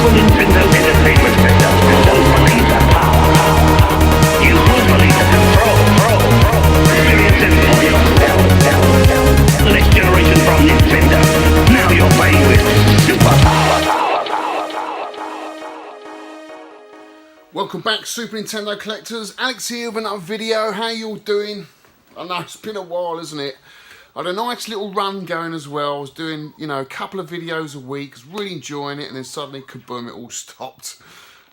Nintendo Entertainment System don't believe the power. You will believe the control. Experience it for yourself. Next generation from Nintendo. Now you're playing with superpower. Welcome back, Super Nintendo collectors. Alex here with another video. How you all doing? I know it's been a while, isn't it? I had a nice little run going as well. I was doing, a couple of videos a week. I was really enjoying it, and then suddenly, kaboom, it all stopped.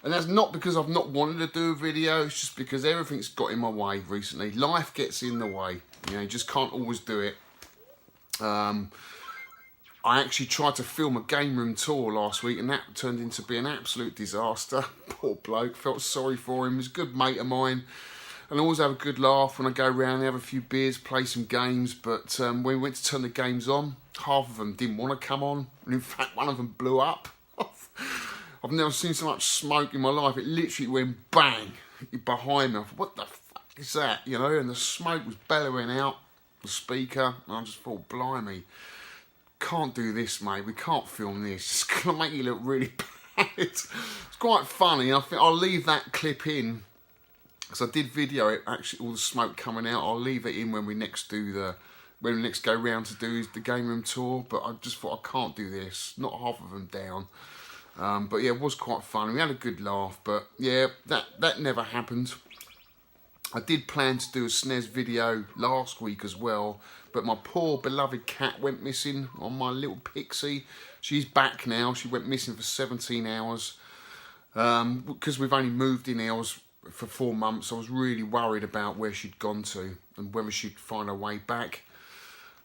And that's not because I've not wanted to do a video. It's just because everything's got in my way recently. Life gets in the way. You just can't always do it. I actually tried to film a game room tour last week, and that turned into be an absolute disaster. Poor bloke, felt sorry for him. He was a good mate of mine, and I always have a good laugh when I go around and have a few beers, play some games. But when we went to turn the games on, half of them didn't want to come on, and in fact one of them blew up. I've never seen so much smoke in my life. It literally went bang behind me. I thought, what the fuck is that? And the smoke was bellowing out the speaker, and I just thought, blimey. Can't do this, mate. We can't film this. It's gonna make you look really bad. It's quite funny. I think I'll leave that clip in because I did video it. Actually, all the smoke coming out. I'll leave it in when we next go round to do the game room tour. But I just thought I can't do this. Not half of them down. But yeah, it was quite fun. We had a good laugh. But yeah, that never happened. I did plan to do a Snes video last week as well, but my poor beloved cat went missing on my little pixie. She's back now. She went missing for 17 hours. Because we've only moved in here for 4 months, I was really worried about where she'd gone to and whether she'd find her way back.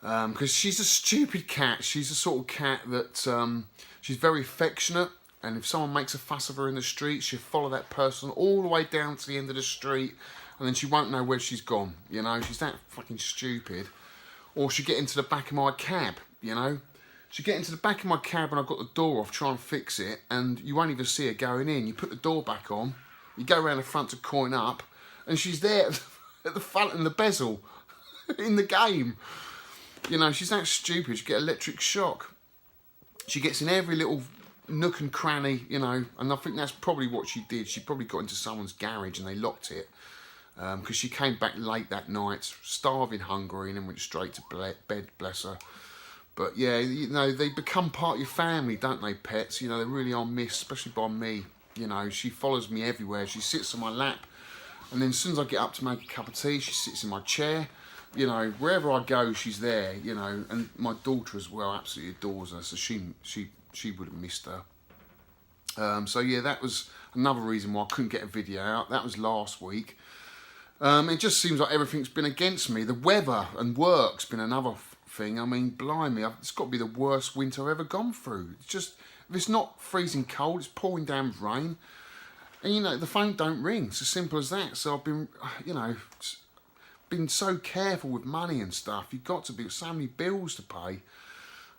Because she's a stupid cat. She's the sort of cat that she's very affectionate, and if someone makes a fuss of her in the street, she'll follow that person all the way down to the end of the street, and then she won't know where she's gone, She's that fucking stupid. Or she'll get into the back of my cab, She'll get into the back of my cab and I've got the door off, try and fix it, and you won't even see her going in. You put the door back on, you go around the front to coin up, and she's there at the front and the bezel in the game. She's that stupid, she get electric shock. She gets in every little nook and cranny, and I think that's probably what she did. She probably got into someone's garage and they locked it. Because she came back late that night, starving, hungry, and then went straight to bed, bless her. But yeah, they become part of your family, don't they, pets? They really are missed, especially by me. She follows me everywhere. She sits on my lap, and then as soon as I get up to make a cup of tea, she sits in my chair. Wherever I go, she's there. And my daughter as well absolutely adores her, so she would have missed her. So yeah, that was another reason why I couldn't get a video out. That was last week. It just seems like everything's been against me. The weather and work's been another thing. I mean, blimey, it's got to be the worst winter I've ever gone through. It's just, if it's not freezing cold, it's pouring down with rain. And, the phone don't ring. It's as simple as that. So I've been, been so careful with money and stuff. You've got to be, so many bills to pay.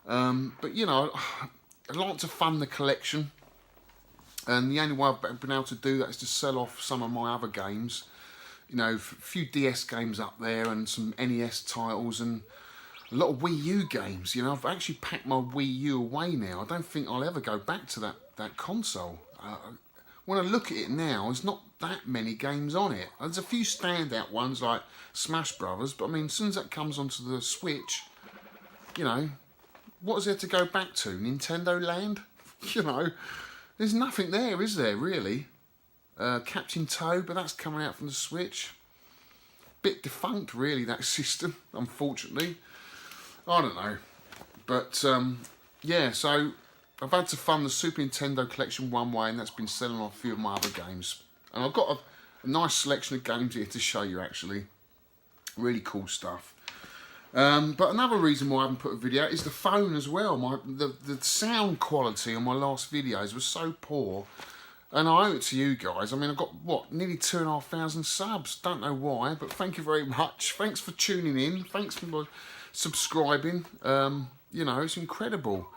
But, I'd like to fund the collection. And the only way I've been able to do that is to sell off some of my other games. A few DS games up there and some NES titles and a lot of Wii U games. I've actually packed my Wii U away now. I don't think I'll ever go back to that console. When I look at it now, there's not that many games on it. There's a few standout ones like Smash Brothers, but I mean, as soon as that comes onto the Switch, what is there to go back to? Nintendo Land? There's nothing there, is there, really? Captain Toad, but that's coming out from the Switch. Bit defunct, really, that system, unfortunately. I don't know. But, yeah, so I've had to fund the Super Nintendo collection one way, and that's been selling off a few of my other games. And I've got a nice selection of games here to show you, actually. Really cool stuff. But another reason why I haven't put a video is the phone as well. The sound quality on my last videos was so poor. And I owe it to you guys. I mean, I've got, nearly 2,500 subs. Don't know why, but thank you very much. Thanks for tuning in. Thanks for subscribing. It's incredible.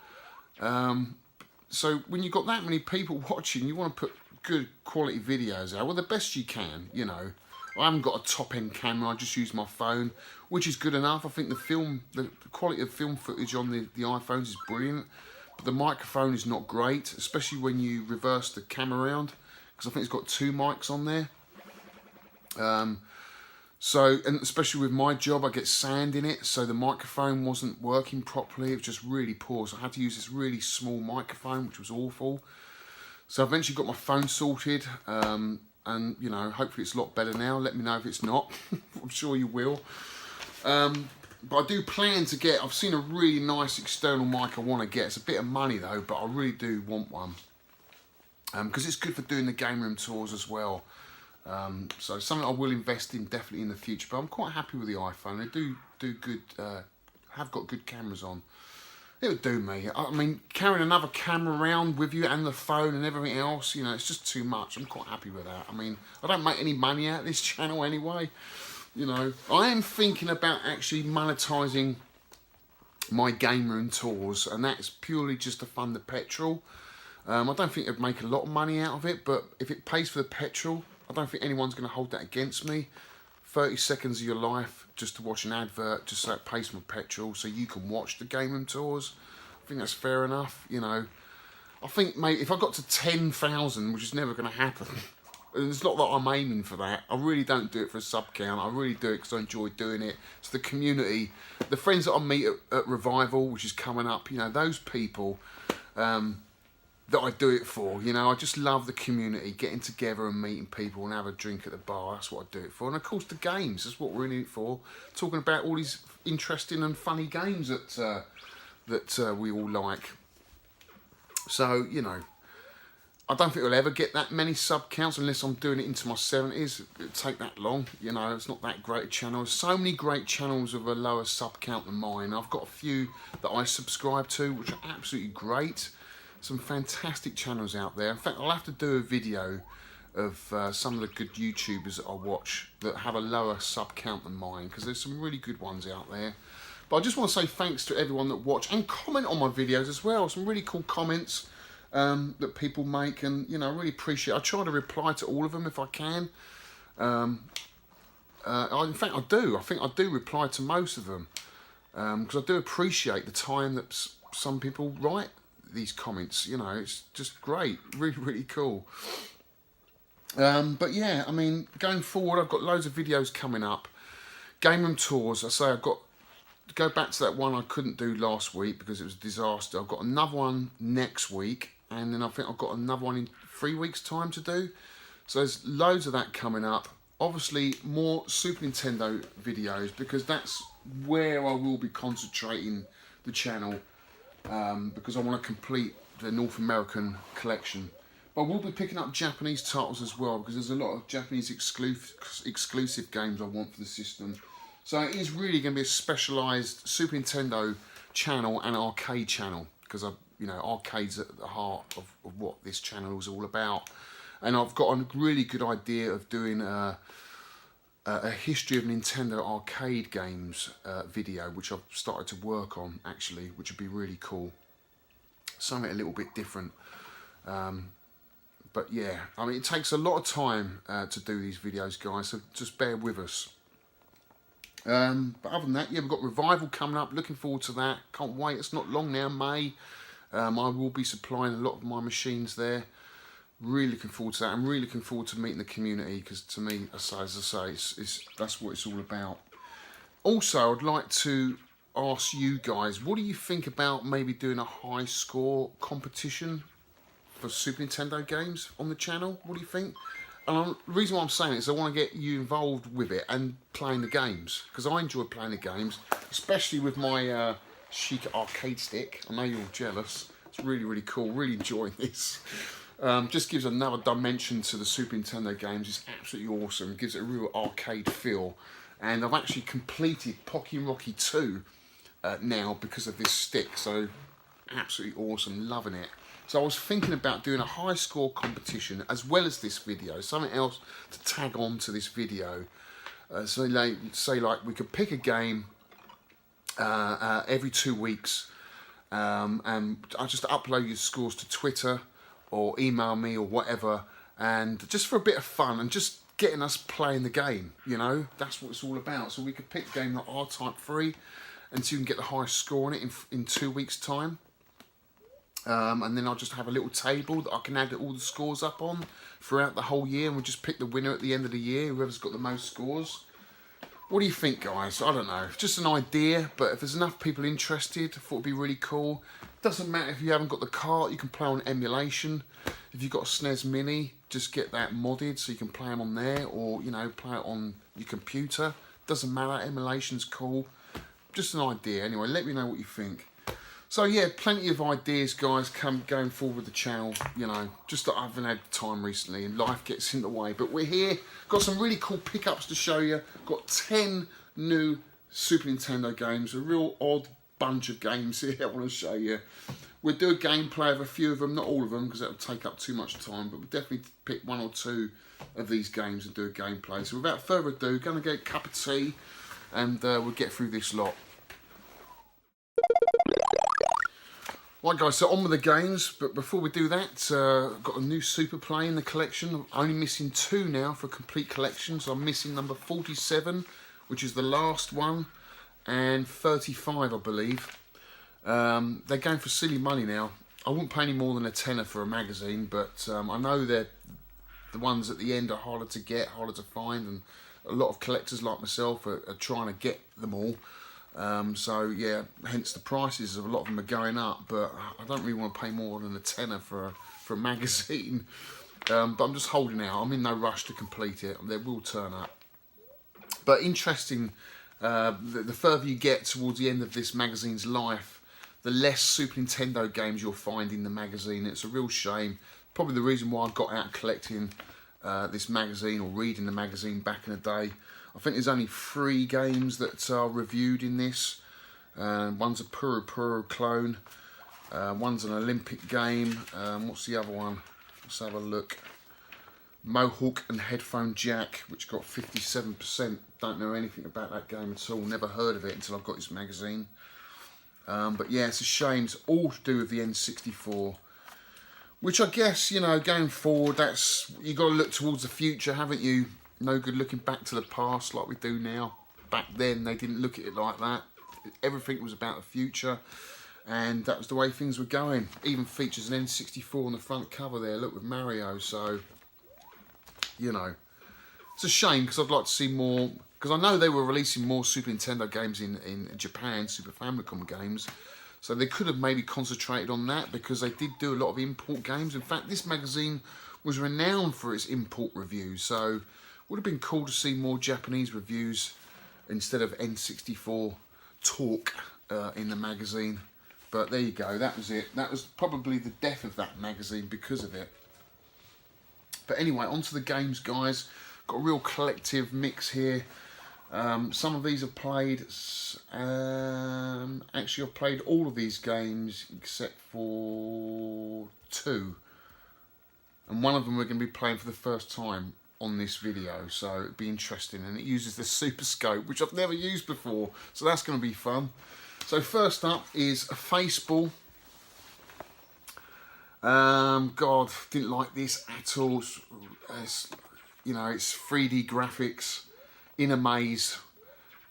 So when you've got that many people watching, you want to put good quality videos out. Well, the best you can, I haven't got a top-end camera. I just use my phone, which is good enough. I think the quality of film footage on the iPhones is brilliant. but the microphone is not great, especially when you reverse the camera around, because I think it's got 2 mics on there. So, and especially with my job, I get sand in it, so the microphone wasn't working properly. It was just really poor, so I had to use this really small microphone, which was awful. So I eventually got my phone sorted, and you know, hopefully it's a lot better now. Let me know if it's not. I'm sure you will. But I do plan to get, I've seen a really nice external mic I want to get. It's a bit of money though, but I really do want one. Because it's good for doing the game room tours as well. So something I will invest in definitely in the future. But I'm quite happy with the iPhone. They do good, have got good cameras on. It would do me. I mean, carrying another camera around with you and the phone and everything else, you know, it's just too much. I'm quite happy with that. I mean, I don't make any money out of this channel anyway. You know, I am thinking about actually monetizing my game room tours, and that's purely just to fund the petrol. I don't think I'd make a lot of money out of it, but if it pays for the petrol, I don't think anyone's going to hold that against me. 30 seconds of your life just to watch an advert, just so it pays for my petrol, so you can watch the game room tours. I think that's fair enough, you know. I think, mate, if I got to 10,000, which is never going to happen, and it's not that I'm aiming for that. I really don't do it for a sub count. I really do it because I enjoy doing it. It's the community, the friends that I meet at Revival, which is coming up. You know, those people that I do it for. You know, I just love the community, getting together and meeting people and have a drink at the bar. That's what I do it for. And of course, the games. That's what we're in it for. Talking about all these interesting and funny games that we all like. So, you know, I don't think I'll ever get that many sub counts unless I'm doing it into my 70s. It'll take that long, you know. It's not that great a channel. There's so many great channels with a lower sub count than mine. I've got a few that I subscribe to, which are absolutely great. Some fantastic channels out there. In fact, I'll have to do a video of some of the good YouTubers that I watch that have a lower sub count than mine, because there's some really good ones out there. But I just want to say thanks to everyone that watch and comment on my videos as well. Some really cool comments that people make, and you know, I really appreciate it. I try to reply to all of them if I can. In fact, I do. I think I do reply to most of them, because I do appreciate the time that some people write these comments. You know, it's just great, really, really cool. But yeah, I mean, going forward, I've got loads of videos coming up. Game room tours. I say I've got to go back to that one I couldn't do last week because it was a disaster. I've got another one next week. And then I think I've got another one in 3 weeks' time to do. So there's loads of that coming up. Obviously, more Super Nintendo videos, because that's where I will be concentrating the channel, because I want to complete the North American collection. But we'll be picking up Japanese titles as well, because there's a lot of Japanese exclusive games I want for the system. So it is really going to be a specialised Super Nintendo channel and arcade channel, because you know, arcade's at the heart of what this channel is all about. And I've got a really good idea of doing a history of Nintendo arcade games video, which I've started to work on actually, which would be really cool. Something a little bit different. But yeah, I mean, it takes a lot of time to do these videos, guys, so just bear with us. But other than that, yeah, we've got Revival coming up. Looking forward to that. Can't wait. It's not long now, May. I will be supplying a lot of my machines there. Really looking forward to that. I'm really looking forward to meeting the community, because to me, as I say, that's what it's all about. Also, I'd like to ask you guys, what do you think about maybe doing a high score competition for Super Nintendo games on the channel? What do you think? And the reason why I'm saying it is I want to get you involved with it and playing the games, because I enjoy playing the games, especially with my chic arcade stick. I know you're all jealous. It's really, really cool. Really enjoying this. Just gives another dimension to the Super Nintendo games. It's absolutely awesome. It gives it a real arcade feel. And I've actually completed Pocky Rocky 2 now because of this stick. So absolutely awesome. Loving it. So I was thinking about doing a high score competition as well as this video. Something else to tag on to this video. So like, say like we could pick a game every 2 weeks, and I just upload your scores to Twitter or email me or whatever, and just for a bit of fun and just getting us playing the game, you know, that's what it's all about. So we could pick a game like R-Type 3, and so you can get the highest score on it in 2 weeks' time. And then I'll just have a little table that I can add all the scores up on throughout the whole year, and we'll just pick the winner at the end of the year, whoever's got the most scores. What do you think, guys? I don't know. It's just an idea, but if there's enough people interested, I thought it'd be really cool. Doesn't matter if you haven't got the cart, you can play on emulation. If you've got a Snes Mini, just get that modded so you can play them on there, or, you know, play it on your computer. Doesn't matter, emulation's cool. Just an idea. Anyway, let me know what you think. So yeah, plenty of ideas, guys, going forward with the channel. You know, just that I haven't had time recently and life gets in the way. But we're here. Got some really cool pickups to show you. Got 10 new Super Nintendo games. A real odd bunch of games here I want to show you. We'll do a gameplay of a few of them, not all of them, because that would take up too much time. But we'll definitely pick one or two of these games and do a gameplay. So without further ado, going to get a cup of tea and we'll get through this lot. Right guys, so on with the games, but before we do that, I've got a new Super Play in the collection. I'm only missing 2 now for a complete collection, so I'm missing number 47, which is the last one, and 35 I believe. They're going for silly money now. I wouldn't pay any more than a tenner for a magazine, but I know that the ones at the end are harder to get, harder to find, and a lot of collectors like myself are trying to get them all. So yeah, hence the prices of a lot of them are going up, but I don't really want to pay more than a tenner for a magazine. But I'm just holding out. I'm in no rush to complete it. They will turn up. But interesting, the further you get towards the end of this magazine's life, the less Super Nintendo games you'll find in the magazine. It's a real shame. Probably the reason why I got out collecting this magazine or reading the magazine back in the day. I think there's only 3 games that are reviewed in this. One's a Puro clone. One's an Olympic game. What's the other one? Let's have a look. Mohawk and Headphone Jack, which got 57%. Don't know anything about that game at all. Never heard of it until I got this magazine. But yeah, it's a shame. It's all to do with the N64. Which I guess, you know, going forward, that's, you've got to look towards the future, haven't you? No good looking back to the past like we do now. Back then, they didn't look at it like that. Everything was about the future, and that was the way things were going. Even features an N64 on the front cover there, look, with Mario, so, you know. It's a shame, because I'd like to see more, because I know they were releasing more Super Nintendo games in Japan, Super Famicom games, so they could have maybe concentrated on that, because they did do a lot of import games. In fact, this magazine was renowned for its import reviews, so would have been cool to see more Japanese reviews instead of N64 talk in the magazine. But there you go, that was it. That was probably the death of that magazine because of it. But anyway, on to the games, guys. Got a real collective mix here. Some of these I've played. Actually, I've played all of these games except for 2. And one of them we're going to be playing for the first time on this video, so it'd be interesting. And it uses the Super Scope, which I've never used before, so that's going to be fun. So first up is a Faceball. God, didn't like this at all. It's, you know, it's 3D graphics in a maze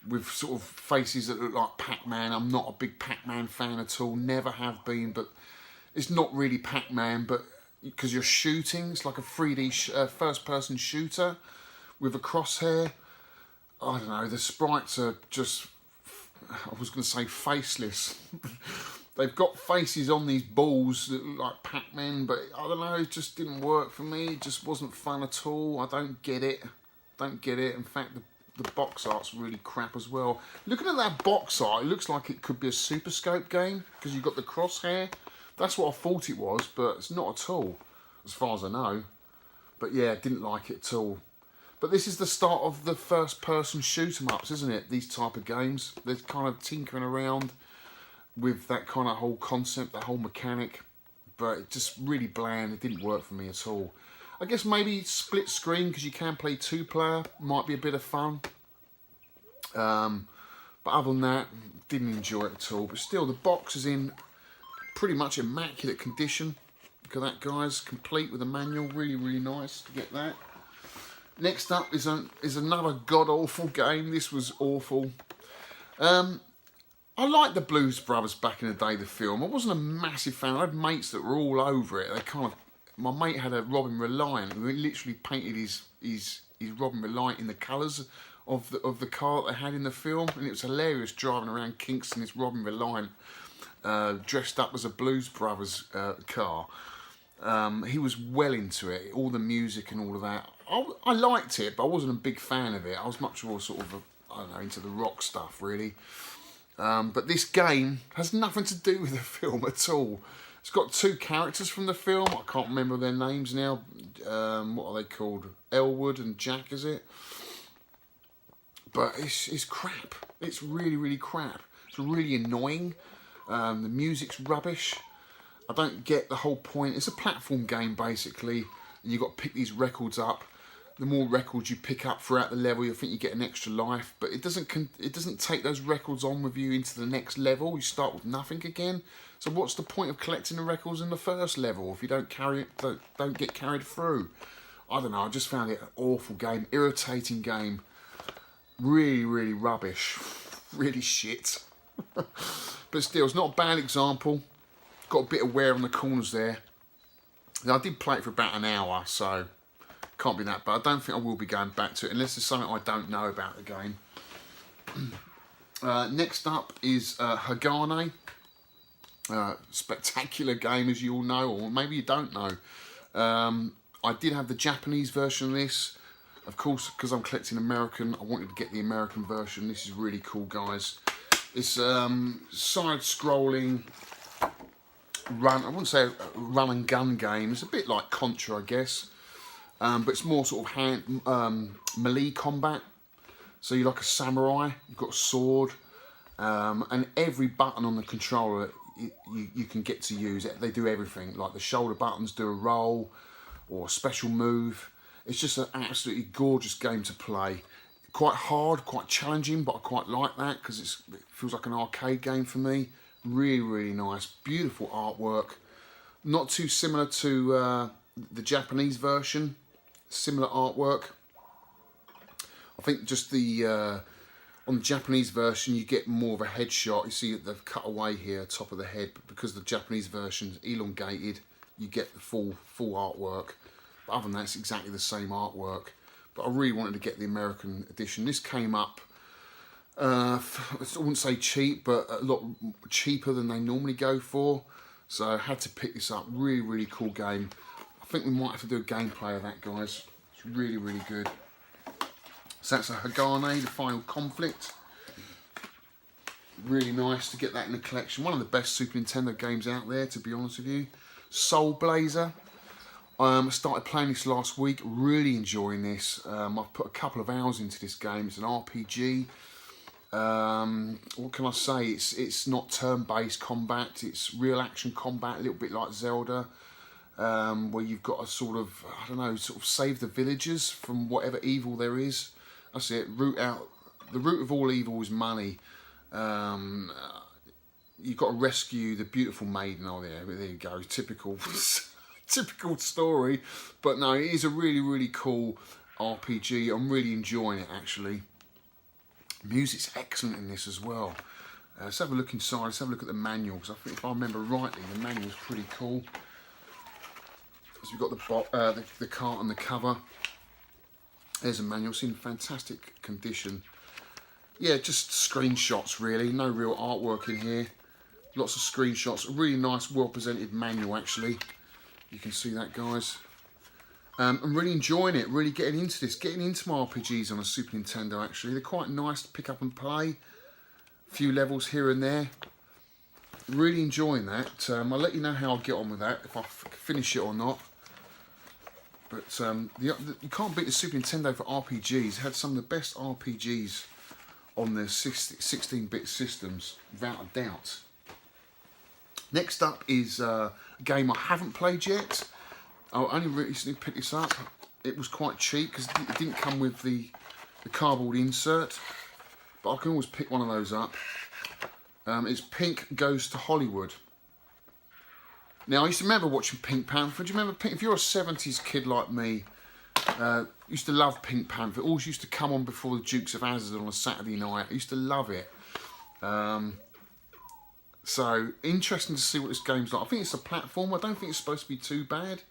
with sort of faces that look like Pac-Man. I'm not a big Pac-Man fan at all, never have been, but it's not really Pac-Man, but because you're shooting, it's like a 3D first-person shooter with a crosshair. I don't know, the sprites are just, I was going to say faceless. They've got faces on these balls that look like Pac-Man, but I don't know, it just didn't work for me. It just wasn't fun at all. I don't get it. Don't get it. In fact, the box art's really crap as well. Looking at that box art, it looks like it could be a Super Scope game because you've got the crosshair. That's what I thought it was, but it's not at all, as far as I know. But yeah, didn't like it at all. But this is the start of the first-person shoot-em-ups, isn't it? These type of games. They're kind of tinkering around with that kind of whole concept, the whole mechanic. But it just really bland. It didn't work for me at all. I guess maybe split screen, because you can play 2-player. Might be a bit of fun. But other than that, didn't enjoy it at all. But still, the box is in pretty much immaculate condition. Look at that, guys, complete with a manual. Really, really nice to get that. Next up is another god-awful game. This was awful. I liked the Blues Brothers back in the day, the film. I wasn't a massive fan. I had mates that were all over it. They kind of, my mate had a Robin Reliant who literally painted his Robin Reliant in the colours of the car that they had in the film, and it was hilarious driving around Kingston, this Robin Reliant dressed up as a Blues Brothers car. He was well into it, all the music and all of that. I liked it, but I wasn't a big fan of it. I was much more sort of, I don't know, into the rock stuff, really. But this game has nothing to do with the film at all. It's got two characters from the film. I can't remember their names now. What are they called? Elwood and Jack, is it? But it's crap. It's really, really crap. It's really annoying. The music's rubbish. I don't get the whole point. It's a platform game, basically. And you've got to pick these records up. The more records you pick up throughout the level, you think you get an extra life, but it doesn't take those records on with you into the next level. You start with nothing again. So what's the point of collecting the records in the first level if you don't get carried through? I don't know. I just found it an awful game, irritating game, really, really rubbish, really shit. But still, it's not a bad example. Got a bit of wear on the corners there. Now, I did play it for about an hour, so can't be that bad. I don't think I will be going back to it unless there's something I don't know about the game. Next up is Hagane. Spectacular game, as you all know, or maybe you don't know. I did have the Japanese version of this. Of course, because I'm collecting American, I wanted to get the American version. This is really cool, guys. It's side-scrolling run. I wouldn't say a run and gun game. It's a bit like Contra, I guess. But it's more sort of melee combat. So you're like a samurai, you've got a sword, and every button on the controller you can get to use it. They do everything, like the shoulder buttons do a roll or a special move. It's just an absolutely gorgeous game to play. Quite hard, quite challenging, but I quite like that because it feels like an arcade game for me. Really, really nice, beautiful artwork. Not too similar to the Japanese version. Similar artwork. I think just the on the Japanese version you get more of a headshot. You see they've cut away here, top of the head, but because the Japanese version is elongated, you get the full artwork. But other than that, it's exactly the same artwork. But I really wanted to get the American edition. This came up, I wouldn't say cheap, but a lot cheaper than they normally go for. So I had to pick this up. Really, really cool game. I think we might have to do a gameplay of that, guys. It's really, really good. So that's a Hagane, the Final Conflict. Really nice to get that in the collection. One of the best Super Nintendo games out there, to be honest with you. Soul Blazer. I started playing this last week. Really enjoying this. I've put a couple of hours into this game. It's an RPG. What can I say? It's not turn-based combat. It's real action combat, a little bit like Zelda. Where you've got to sort of, I don't know, sort of save the villagers from whatever evil there is. That's it. The root of all evil is money. You've got to rescue the beautiful maiden. Oh, there you go. Typical, typical story. But no, it is a really, really cool RPG. I'm really enjoying it, actually. Music's excellent in this as well. Let's have a look inside. Let's have a look at the manual, because I think if I remember rightly, the manual's pretty cool. So we've got the cart and the cover. There's a manual. It's in fantastic condition. Yeah, just screenshots really. No real artwork in here. Lots of screenshots. A really nice, well-presented manual actually. You can see that, guys. I'm really enjoying it. Really getting into this. Getting into my RPGs on a Super Nintendo actually. They're quite nice to pick up and play. A few levels here and there. Really enjoying that. I'll let you know how I get on with that, if I finish it or not. But you can't beat the Super Nintendo for RPGs. It had some of the best RPGs on the 16-bit systems, without a doubt. Next up is a game I haven't played yet. I only recently picked this up. It was quite cheap because it didn't come with the cardboard insert. But I can always pick one of those up. It's Pink Goes to Hollywood. Now, I used to remember watching Pink Panther. Do you remember Pink? If you're a 70s kid like me, used to love Pink Panther. It always used to come on before the Dukes of Hazzard on a Saturday night. I used to love it. So interesting to see what this game's like. I think it's a platform. I don't think it's supposed to be too bad.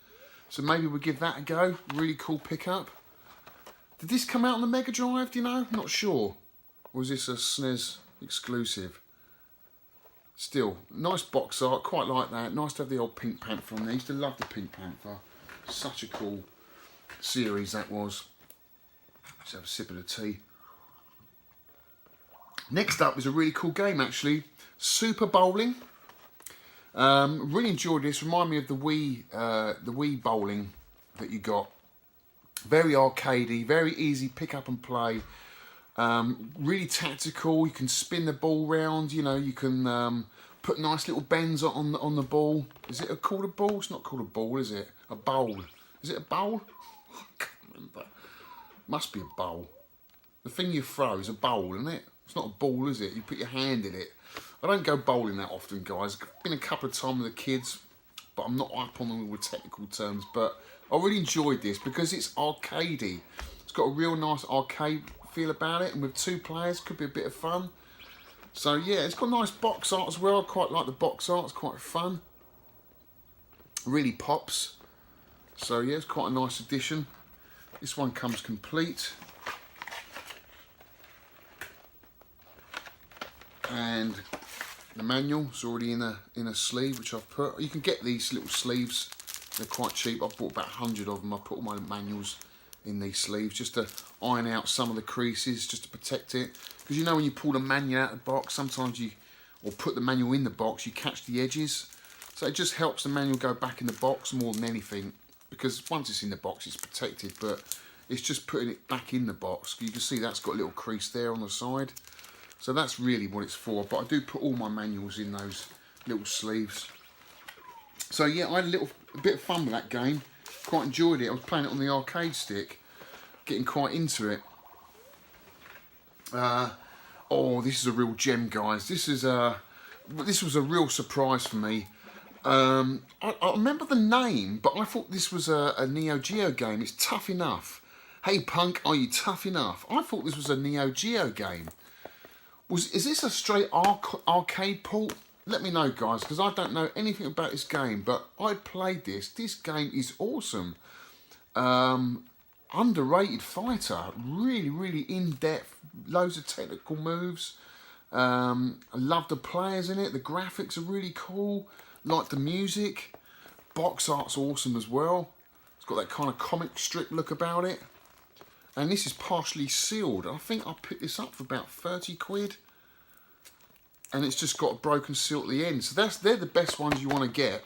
So maybe we'll give that a go. Really cool pickup. Did this come out on the Mega Drive, do you know? Not sure. Or is this a Snes exclusive? Still, nice box art, quite like that. Nice to have the old Pink Panther on there. I used to love the Pink Panther. Such a cool series that was. Let's have a sip of the tea. Next up is a really cool game actually. Super Bowling. Really enjoyed this. Remind me of the Wii bowling that you got. Very arcadey, very easy pick up and play. Really tactical. You can spin the ball round. You know, you can put nice little bends on the ball. Is it called a ball? It's not called a ball, is it? A bowl. Is it a bowl? I can't remember. Must be a bowl. The thing you throw is a bowl, isn't it? It's not a ball, is it? You put your hand in it. I don't go bowling that often, guys. I've been a couple of times with the kids, but I'm not up on them with technical terms. But I really enjoyed this because it's arcadey. It's got a real nice arcade feel about it, and with 2 players, could be a bit of fun. So yeah, it's got nice box art as well. I quite like the box art. It's quite fun. Really pops. So yeah, it's quite a nice addition. This one comes complete. And the manual's already in a sleeve, which I've put. You can get these little sleeves. They're quite cheap. I've bought about 100 of them. I put all my manuals in these sleeves just to iron out some of the creases, just to protect it. Because you know when you pull the manual out of the box, sometimes or put the manual in the box, you catch the edges. So it just helps the manual go back in the box more than anything. Because once it's in the box, it's protected, but it's just putting it back in the box. You can see that's got a little crease there on the side. So that's really what it's for. But I do put all my manuals in those little sleeves. So yeah, I had a bit of fun with that game. Quite enjoyed it. I was playing it on the arcade stick, getting quite into it. Oh, this is a real gem, guys. This was a real surprise for me. I remember the name, but I thought this was a Neo Geo game. It's Tough Enough. Hey punk, are you tough enough? I thought this was a Neo Geo game. Is this a straight arcade port? Let me know, guys, because I don't know anything about this game, but I played this. This game is awesome. Underrated fighter. Really, really in-depth. Loads of technical moves. I love the players in it. The graphics are really cool. Like the music. Box art's awesome as well. It's got that kind of comic strip look about it. And this is partially sealed. I think I picked this up for about 30 quid. And it's just got a broken seal at the end. So they're the best ones you want to get.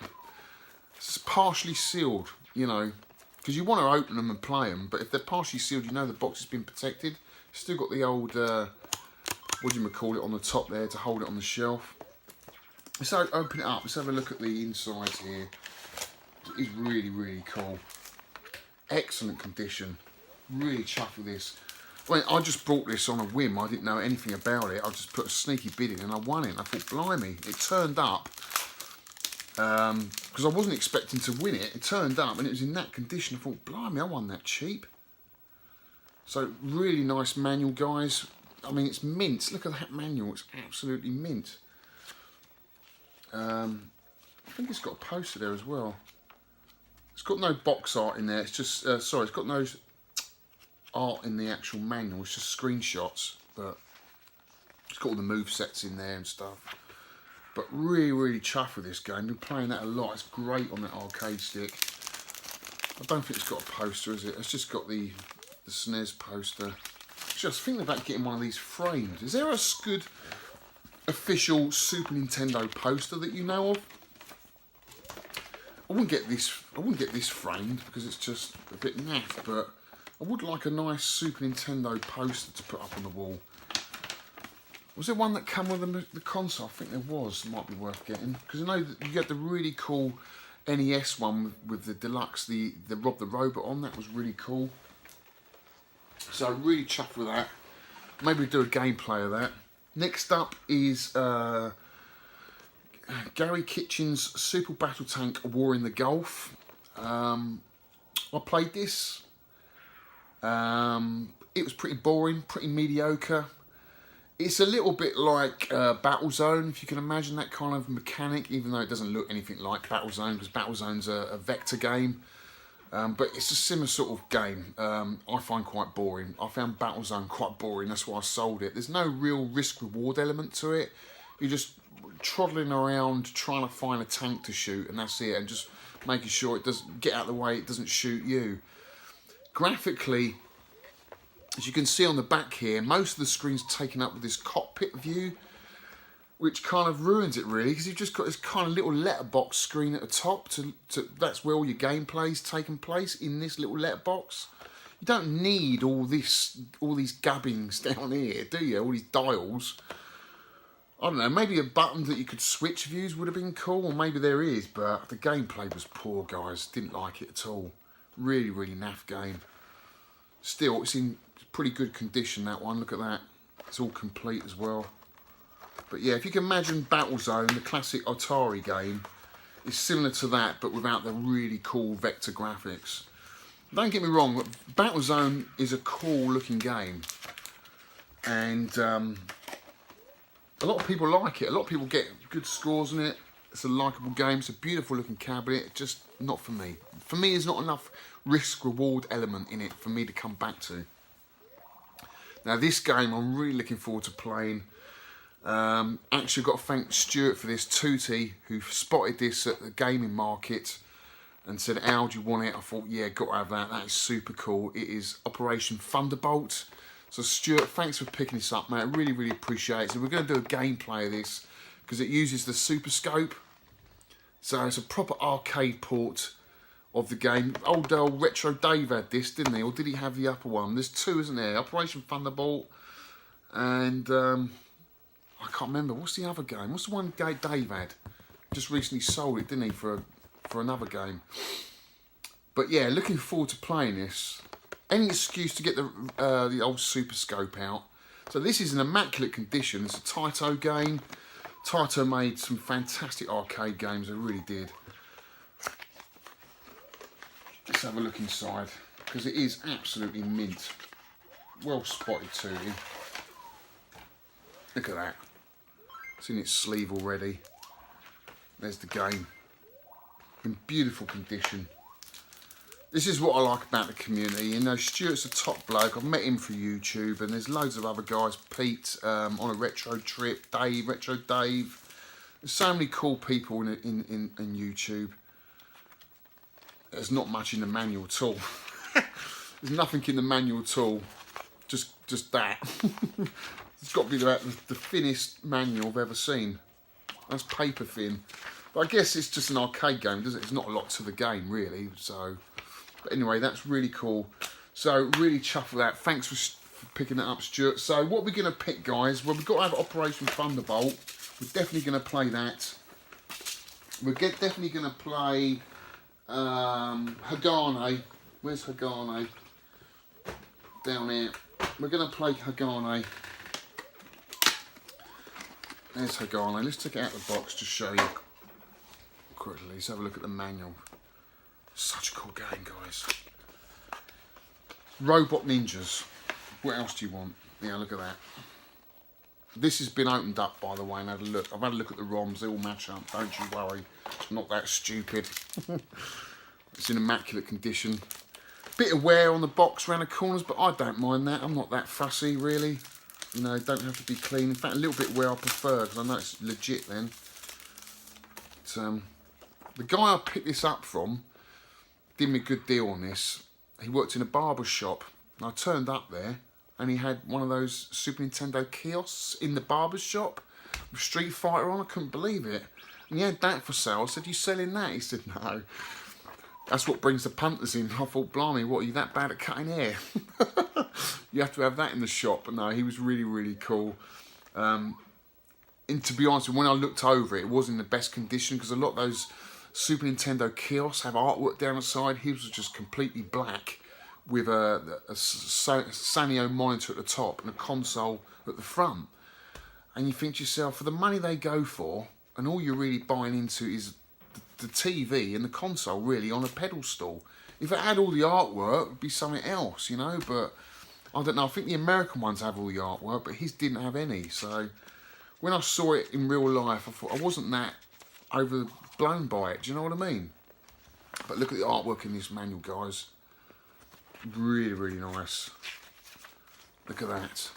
It's partially sealed, you know. Because you want to open them and play them. But if they're partially sealed, you know the box has been protected. Still got the old, what do you call it, on the top there to hold it on the shelf. Let's open it up. Let's have a look at the insides here. It is really, really cool. Excellent condition. Really chuffed with this. I mean, I just bought this on a whim. I didn't know anything about it. I just put a sneaky bid in and I won it. And I thought, blimey, it turned up. Because I wasn't expecting to win it. It turned up and it was in that condition. I thought, blimey, I won that cheap. So, really nice manual, guys. I mean, it's mint. Look at that manual. It's absolutely mint. I think it's got a poster there as well. It's got no box art in there. It's just, sorry, it's got no art in the actual manual. It's just screenshots, but it's got all the move sets in there and stuff. But really, really chuffed with this game. Been playing that a lot. It's great on that arcade stick. I don't think it's got a poster, is it? It's just got the Snes poster. Just thinking about getting one of these framed. Is there a good official Super Nintendo poster that you know of? I wouldn't get this framed because it's just a bit naff, but I would like a nice Super Nintendo poster to put up on the wall. Was there one that came with the console? I think there was. Might be worth getting. Because I know that you get the really cool NES one with the deluxe, the Rob the Robot on. That was really cool. So really chuffed with that. Maybe do a gameplay of that. Next up is Gary Kitchen's Super Battle Tank War in the Gulf. I played this. It was pretty boring, pretty mediocre. It's a little bit like Battlezone, if you can imagine that kind of mechanic, even though it doesn't look anything like Battlezone, because Battlezone's a vector game. But it's a similar sort of game. I find quite boring. I found Battlezone quite boring, that's why I sold it. There's no real risk-reward element to it. You're just trotting around trying to find a tank to shoot, and that's it, and just making sure it doesn't get out of the way, it doesn't shoot you. Graphically, as you can see on the back here, most of the screen's taken up with this cockpit view, which kind of ruins it really, because you've just got this kind of little letterbox screen at the top. That's where all your gameplay's taking place, in this little letterbox. You don't need all these gubbins down here, do you? All these dials. I don't know, maybe a button that you could switch views would have been cool, or maybe there is, but the gameplay was poor, guys. Didn't like it at all. Really, really naff game. Still, it's in pretty good condition, that one. Look at that. It's all complete as well. But yeah, if you can imagine Battlezone, the classic Atari game, is similar to that, but without the really cool vector graphics. Don't get me wrong, Battlezone is a cool looking game. And a lot of people like it. A lot of people get good scores on it. It's a likeable game. It's a beautiful looking cabinet. Just not for me. For me, there's not enough risk-reward element in it for me to come back to. Now, this game I'm really looking forward to playing. Actually, I've got to thank Stuart for this, Tootie, who spotted this at the gaming market and said, "Al, do you want it?" I thought, yeah, got to have that. That is super cool. It is Operation Thunderbolt. So Stuart, thanks for picking this up, mate. I really, really appreciate it. So we're going to do a gameplay of this because it uses the Super Scope. So it's a proper arcade port of the game. Old Retro Dave had this, didn't he? Or did he have the upper one? There's two, isn't there? Operation Thunderbolt and I can't remember. What's the other game? What's the one Dave had? Just recently sold it, didn't he, for another game? But yeah, looking forward to playing this. Any excuse to get the old Super Scope out. So this is in immaculate condition. It's a Taito game. Taito made some fantastic arcade games. They really did. Let's have a look inside, because it is absolutely mint. Well spotted too. Look at that. It's in its sleeve already. There's the game. In beautiful condition. This is what I like about the community. You know, Stuart's a top bloke. I've met him through YouTube, and there's loads of other guys. Pete on a retro trip. Dave, Retro Dave. There's so many cool people in YouTube. There's not much in the manual at all. There's nothing in the manual at all. Just that. It's got to be about the thinnest manual I've ever seen. That's paper thin. But I guess it's just an arcade game, doesn't it? It's not a lot to the game, really. So, but anyway, that's really cool. So, really chuffed with that. Thanks for picking that up, Stuart. So, what we're going to pick, guys? Well, we've got to have Operation Thunderbolt. We're definitely going to play that. We're definitely going to play Hagane. Where's Hagane? Down here. We're going to play Hagane. There's Hagane. Let's take it out of the box to show you quickly. Let's have a look at the manual. Such a cool game, guys. Robot Ninjas. What else do you want? Yeah, look at that. This has been opened up, by the way, and had a look. I've had a look at the ROMs. They all match up. Don't you worry. I'm not that stupid. It's in immaculate condition. Bit of wear on the box around the corners, but I don't mind that. I'm not that fussy, really. You know, don't have to be clean. In fact, a little bit where I prefer, because I know it's legit then. But, the guy I picked this up from did me a good deal on this. He worked in a barber shop. And I turned up there, and he had one of those Super Nintendo kiosks in the barber shop with Street Fighter on. I couldn't believe it. And he had that for sale. I said, "You selling that?" He said, "No. That's what brings the punters in." I thought, blimey, what, are you that bad at cutting hair? You have to have that in the shop. But no, he was really, really cool. And to be honest, when I looked over it, it wasn't in the best condition, because a lot of those Super Nintendo kiosks have artwork down the side. His was just completely black with a Sanyo monitor at the top and a console at the front. And you think to yourself, for the money they go for, and all you're really buying into is the TV and the console, really, on a pedal stool. If it had all the artwork, it'd be something else, you know. But I don't know, I think the American ones have all the artwork, but his didn't have any. So when I saw it in real life, I thought I wasn't that overblown by it. Do you know what I mean? But look at the artwork in this manual, guys. Really, really nice. Look at that.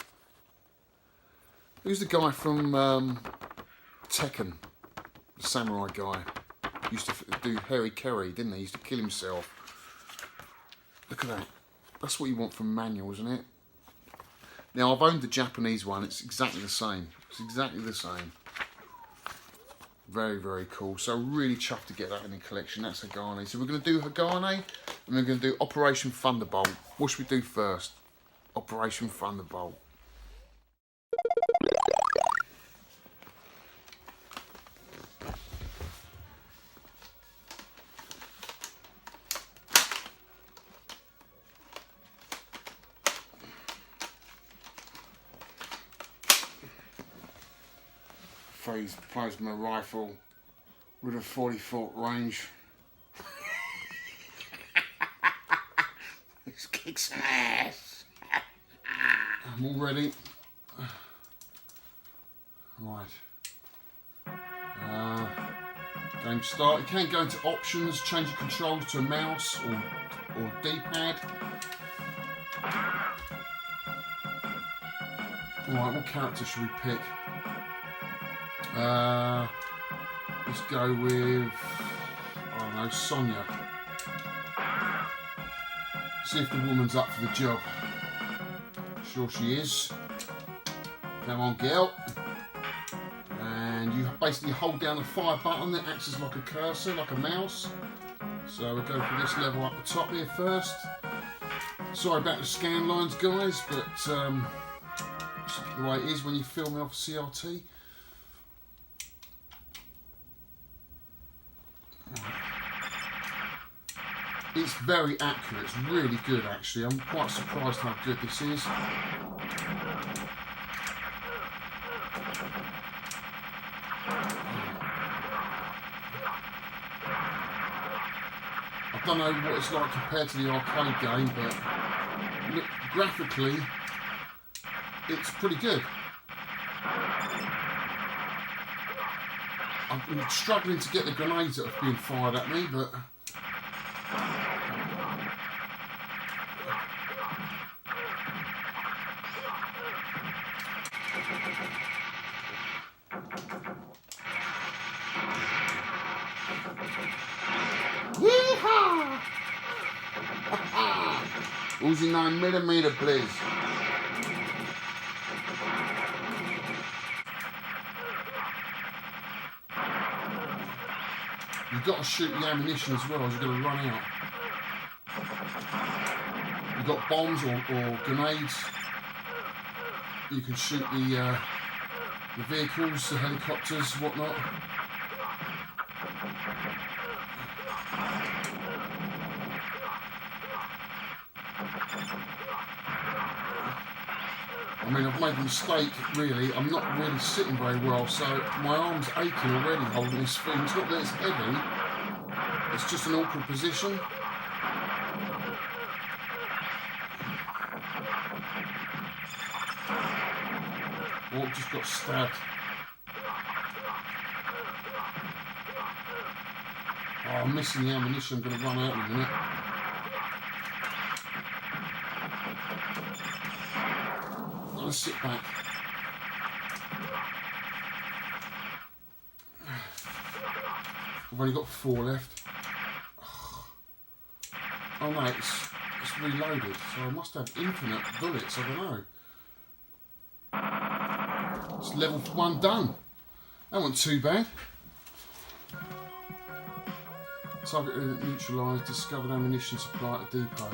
Who's the guy from Tekken? The samurai guy. Used to do Harry Kerry, didn't he? He used to kill himself. Look at that. That's what you want from manual, isn't it? Now, I've owned the Japanese one. It's exactly the same. It's exactly the same. Very, very cool. So really chuffed to get that in the collection. That's Hagane. So we're going to do Hagane and we're going to do Operation Thunderbolt. What should we do first? Operation Thunderbolt. Phased my rifle with a 40-foot range. Let's kick some ass. I'm all ready. Right. Game start. You can go into options, change your controls to a mouse or D-pad. Alright, what character should we pick? Let's go with, I don't know, Sonia. See if the woman's up for the job. Sure she is. Come on, girl. And you basically hold down the fire button that acts as like a cursor, like a mouse. So we'll go for this level up the top here first. Sorry about the scan lines, guys, but it's the way it is when you're filming off CRT. It's very accurate, it's really good actually. I'm quite surprised how good this is. I don't know what it's like compared to the arcade game, but look, graphically, it's pretty good. I'm struggling to get the grenades that have been fired at me, but yeehaw! Uzi 9mm, please. You've got to shoot the ammunition as well as you're going to run out. You've got bombs or grenades. You can shoot the vehicles, the helicopters, whatnot. I mean, I've made a mistake, really. I'm not really sitting very well, so my arm's aching already holding this thing. It's not that it's heavy, it's just an awkward position. Oh, just got stabbed. Oh, I'm missing the ammunition. I'm going to run out in a minute. Let's sit back. I've only got 4 left. Oh no, it's reloaded, so I must have infinite bullets. I don't know. It's level 1 done. That wasn't too bad. Target neutralised, discovered ammunition supply at depot.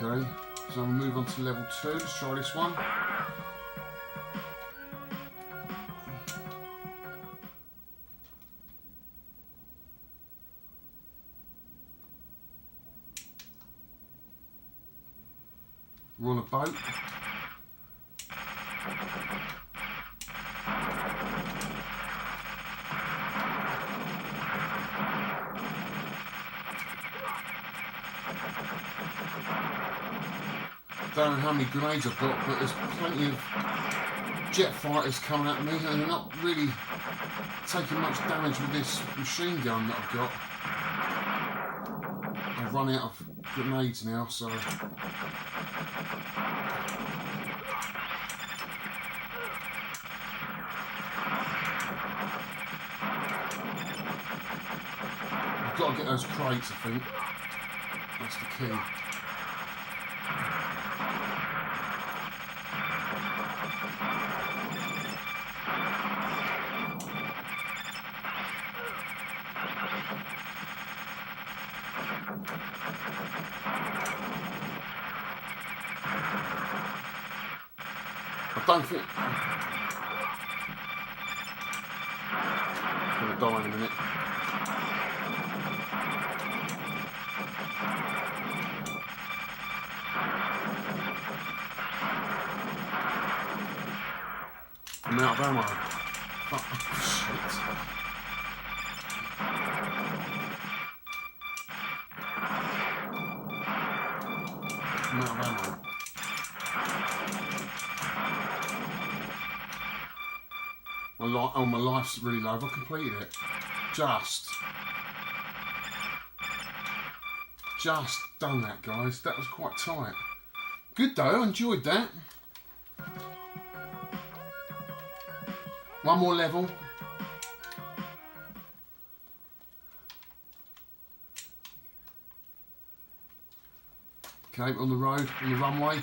Okay, so I'm going to move on to level 2. Let's try this one. We're on a boat. don't know how many grenades I've got, but there's plenty of jet fighters coming at me, and they're not really taking much damage with this machine gun that I've got. I've run out of grenades now, so... I've got to get those crates, I think. That's the key. I don't think... I'm going to die in a minute. I'm out of ammo. Oh, shit. I'm out of ammo. My life's really low. Have I completed it? Just done that, guys. That was quite tight. Good though, I enjoyed that. One more level. Okay, on the road, on the runway.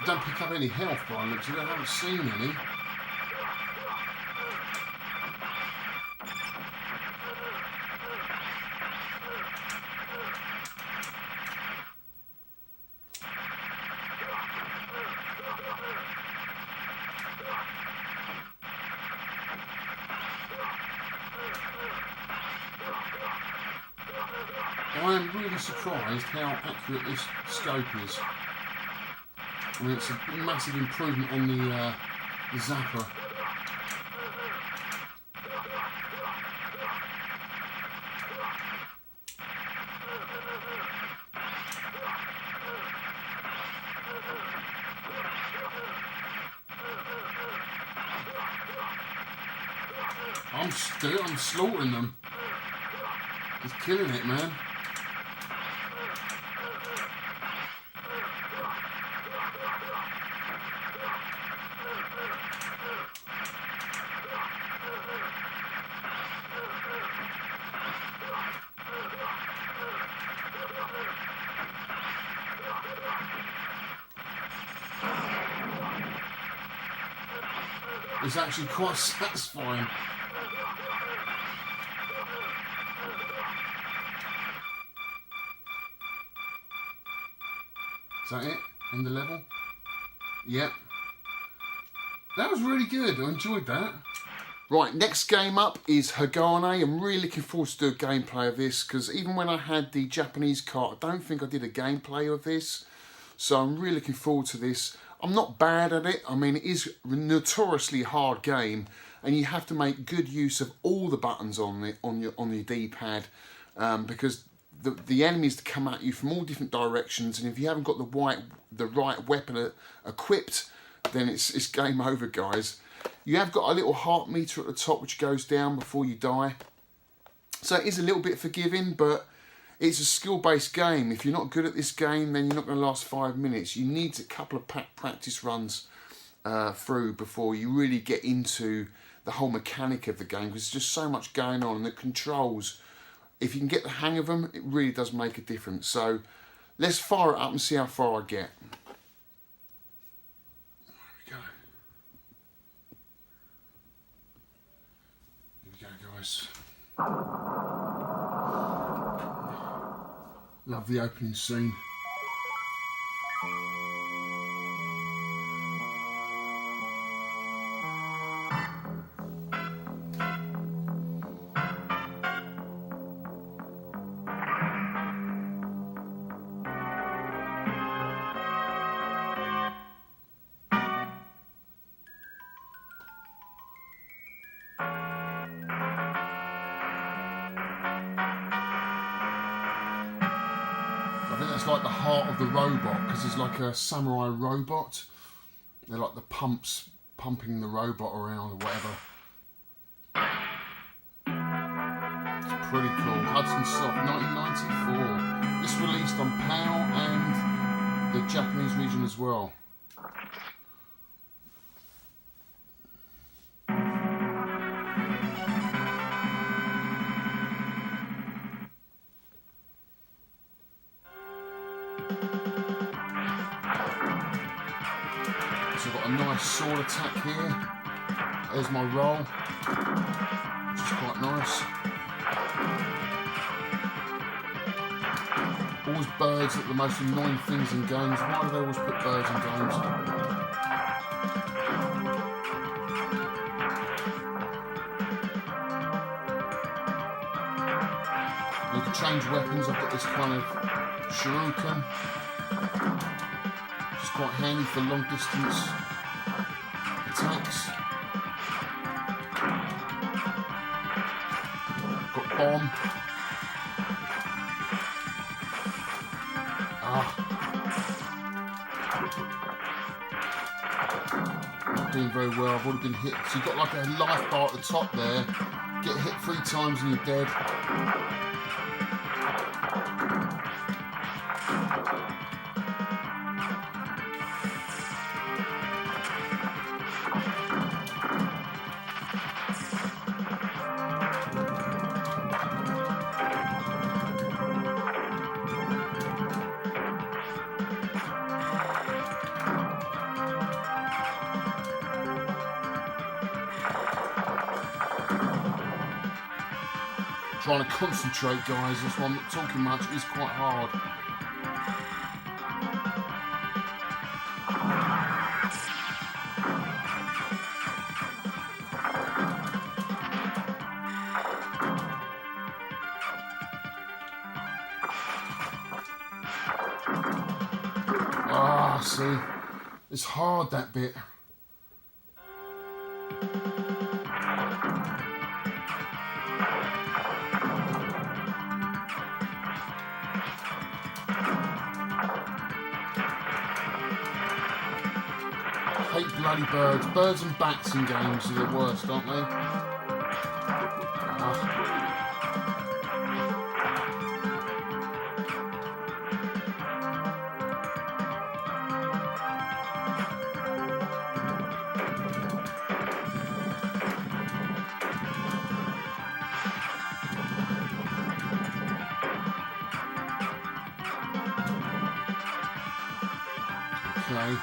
Don't pick up any health by the looks of it. I haven't seen any. I am really surprised how accurate this scope is. I mean, it's a massive improvement on the zapper. I'm slaughtering them. He's killing it, man. It's actually quite satisfying. Is that it? End the level? Yep. That was really good. I enjoyed that. Right, next game up is Hagane. I'm really looking forward to do a gameplay of this because even when I had the Japanese cart, I don't think I did a gameplay of this. So I'm really looking forward to this. I'm not bad at it. I mean, it is a notoriously hard game, and you have to make good use of all the buttons on your D-pad because the enemies come at you from all different directions, and if you haven't got the right weapon equipped, then it's game over, guys. You have got a little heart meter at the top which goes down before you die, so it is a little bit forgiving, but it's a skill-based game. If you're not good at this game, then you're not going to last 5 minutes. You need a couple of practice runs through before you really get into the whole mechanic of the game, because there's just so much going on, and the controls, if you can get the hang of them, it really does make a difference. So let's fire it up and see how far I get. There we go. Here we go, guys. Love the opening scene. like the heart of the robot, because there's like a samurai robot. They're like the pumps pumping the robot around or whatever. It's pretty cool. Hudson Soft, 1994. This released on PAL and the Japanese region as well. So I've got a nice sword attack here. There's my roll, which is quite nice. Always birds are the most annoying things in games. Why do they always put birds in games? You can change weapons. I've got this kind of shuriken. Quite handy for long distance attacks. Got bomb. Not doing very well. I've already been hit. So you've got like a life bar at the top there. Get hit 3 times and you're dead. Trying to concentrate, guys. That's why I'm not talking much. It's quite hard. Ah, see, it's hard, that bit. I hate bloody birds. Birds and bats in games are the worst, aren't they? Okay.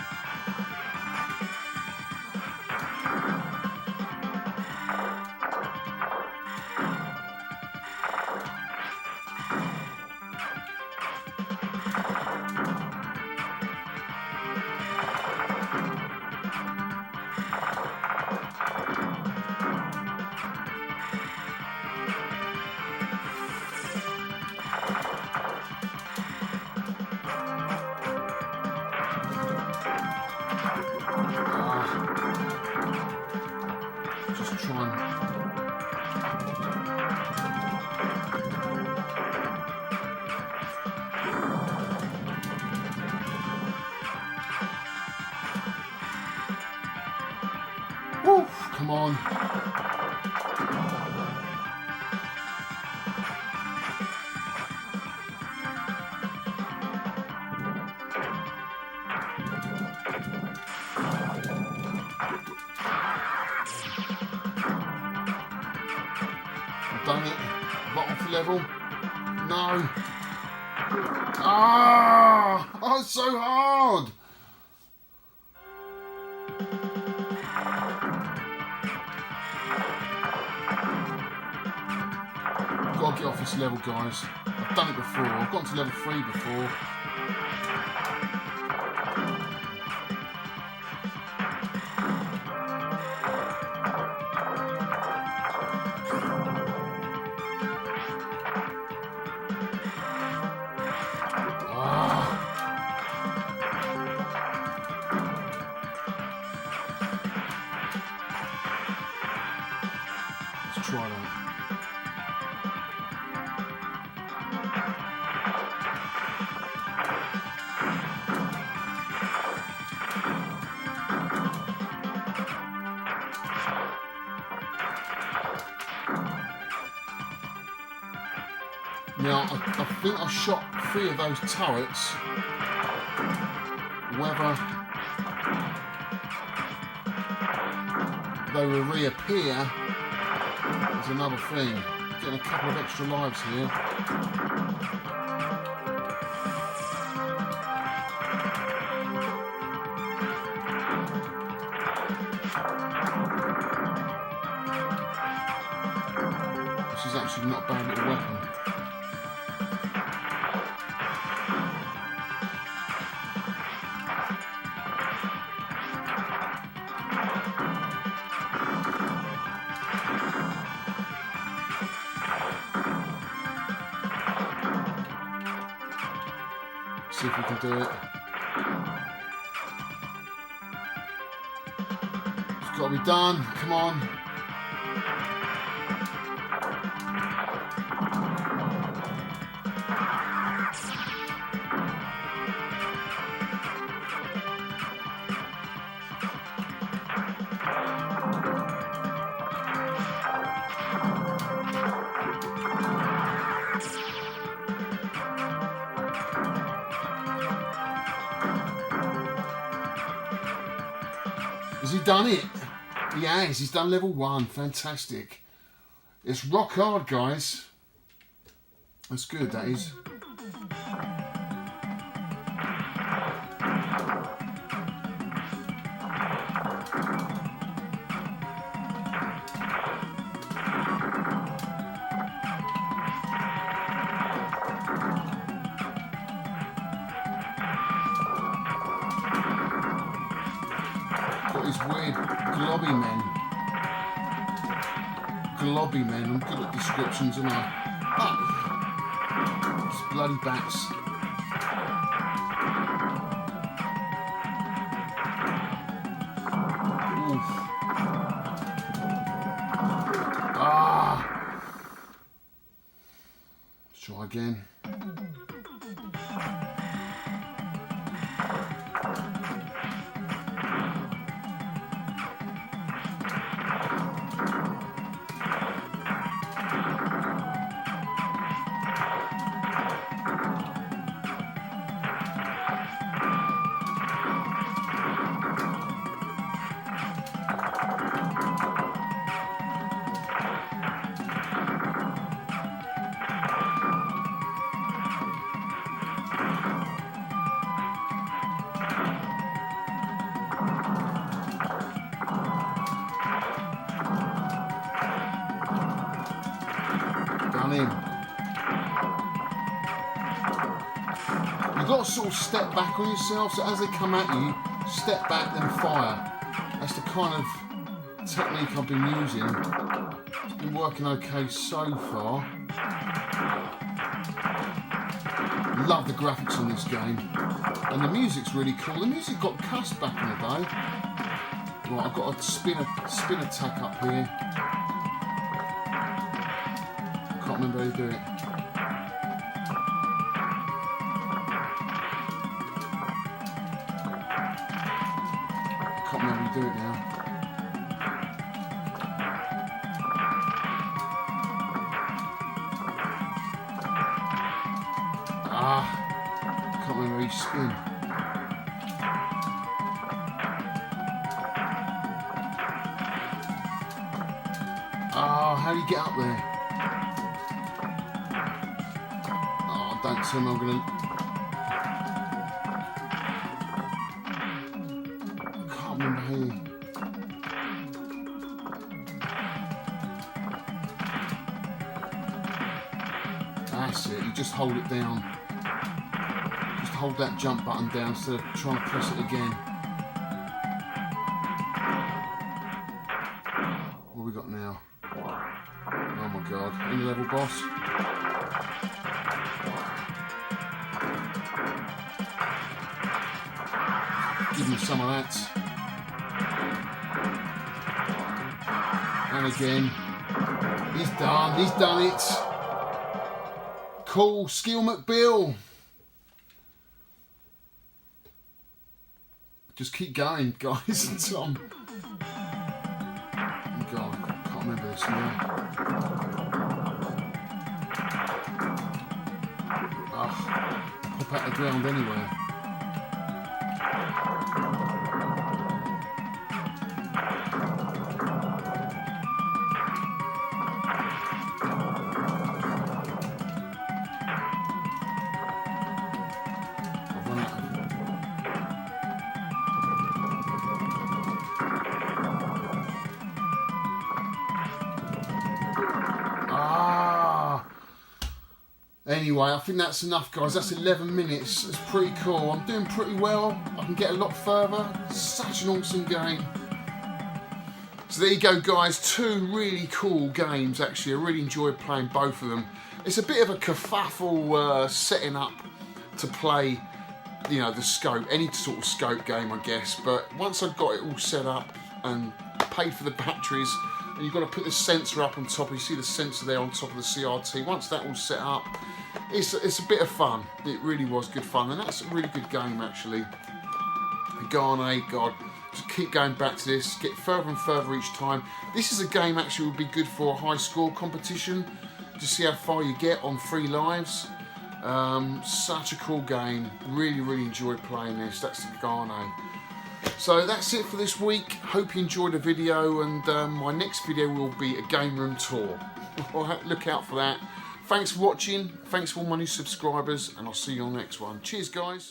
Just try and... Woo, come on. Done it. Got off the level. No. Ah! Oh, it's so hard. Gotta get off this level, guys. I've done it before. I've gotten to level 3 before. Let's try that. Now, I think I shot 3 of those turrets. Whether they will reappear is another thing. Getting a couple of extra lives here. This is actually not a bad little weapon. See if we can do it. It's got to be done. Come on. Has he done it? He has. He's done level 1. Fantastic. It's rock hard, guys. That's good, that is. These weird globby men. Globby men. I'm good at descriptions, aren't I? Ah! It's bloody bats. Oof. Ah! Let's try again. In. You've got to sort of step back on yourself, so as they come at you, step back then fire. That's the kind of technique I've been using. It's been working okay so far. Love the graphics on this game, and the music's really cool. The music got cussed back in the day. Right, I've got a spin attack up here. Can't remember how you do it. Can't remember how you do it now. Can't remember how you spin. How do you get up there? Don't tell me I'm gonna. I can't remember how you. That's it. You just hold it down. Just hold that jump button down instead of trying to press it again. What have we got now? Oh my god! Any level boss? Give me some of that. And again. He's done it. Cool, Skill McBill. Just keep going, guys, until I'm... God, I can't remember this now. at the ground anyway. Anyway, I think that's enough, guys. That's 11 minutes. It's pretty cool. I'm doing pretty well. I can get a lot further. Such an awesome game. So there you go, guys. Two really cool games, actually. I really enjoyed playing both of them. It's a bit of a kerfuffle setting up to play, you know, the scope. Any sort of scope game, I guess. But once I've got it all set up and paid for the batteries, and you've got to put the sensor up on top. You see the sensor there on top of the CRT. Once that all set up, it's a bit of fun. It really was good fun, and that's a really good game, actually. Garnet, God, just keep going back to this, get further and further each time. This is a game actually would be good for a high score competition to see how far you get on 3 lives. Such a cool game. Really, really enjoyed playing this. That's the Garnet. So that's it for this week. Hope you enjoyed the video, and my next video will be a game room tour. Look out for that. Thanks for watching. Thanks for all my new subscribers, and I'll see you on the next one. Cheers, guys.